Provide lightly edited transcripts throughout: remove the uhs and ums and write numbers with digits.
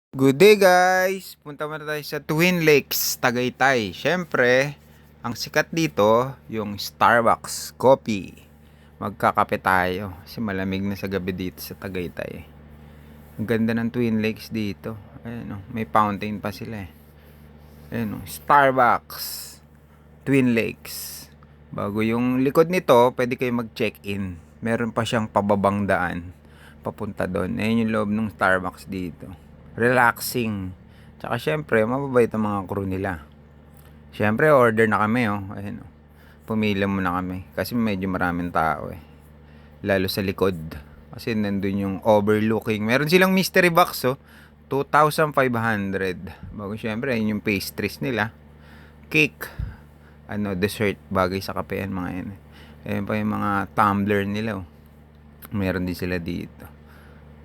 Good day guys! Punta muna tayo sa Twin Lakes, Tagaytay. Siyempre, ang sikat dito, yung Starbucks Coffee. Magkakape tayo kasi malamig na sa gabi dito sa Tagaytay. Ang ganda ng Twin Lakes dito. Ayan, oh, may fountain pa sila eh. Ayan, oh, Starbucks Twin Lakes. Bago yung likod nito, pwede kayo mag-check-in. Meron pa siyang pababang daan papunta doon. Ayan yung loob ng Starbucks dito. Relaxing. Tsaka syempre, mababait ang mga crew nila. Syempre, order na kami, oh. Ayun, oh. Pumila muna kami. Kasi medyo maraming tao, eh. Lalo sa likod. Kasi nandun yung overlooking. Meron silang mystery box, oh. 2,500. Bago syempre, ayun yung pastries nila. Cake. Dessert. Bagay sa kape yan, mga yan. Ayun pa yung mga tumbler nila, oh. Meron din sila dito.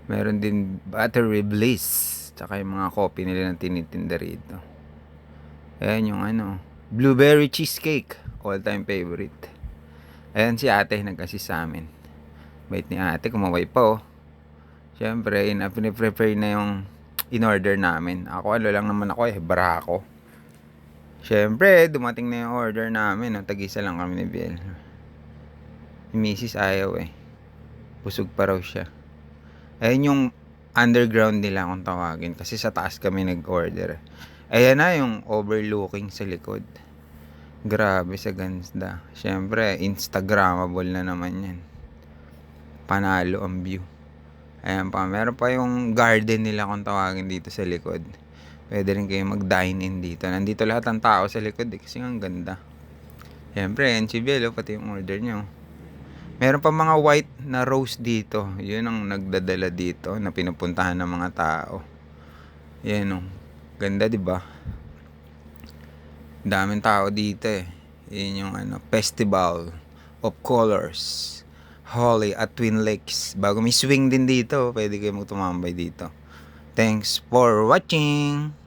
Meron din buttery bliss. Tsaka yung mga coffee nila na tinitinda rito. Ayan yung blueberry cheesecake. All time favorite. Ayan si ate nag-assist sa amin. Bait ni ate, kumaway pa oh. Siyempre, prepare na yung in-order namin. Ako, lang naman ako barako. Siyempre, dumating na yung order namin. Oh. Tag-isa lang kami ni Biel. Si Mrs. ayaw eh. Busog pa raw siya. Ayan yung underground nila kung tawagin. Kasi sa taas kami nag-order. Ayan na yung overlooking sa likod. Grabe sa ganda. Siyempre, Instagrammable na naman yan. Panalo ang view. Ayan pa. Meron pa yung garden nila kung tawagin dito sa likod. Pwede rin kayo mag-dine in dito. Nandito lahat ng tao sa likod kasi ang ganda. Siyempre, yan si Belo, pati yung order nyo. Meron pa mga white na rose dito. Yun ang nagdadala dito na pinupuntahan ng mga tao. Yan oh. Ganda 'di ba? Daming tao dito eh. Yun yung Festival of Colors. Holi at Twin Lakes. Bago may swing din dito, pwede kayo magtumambay dito. Thanks for watching.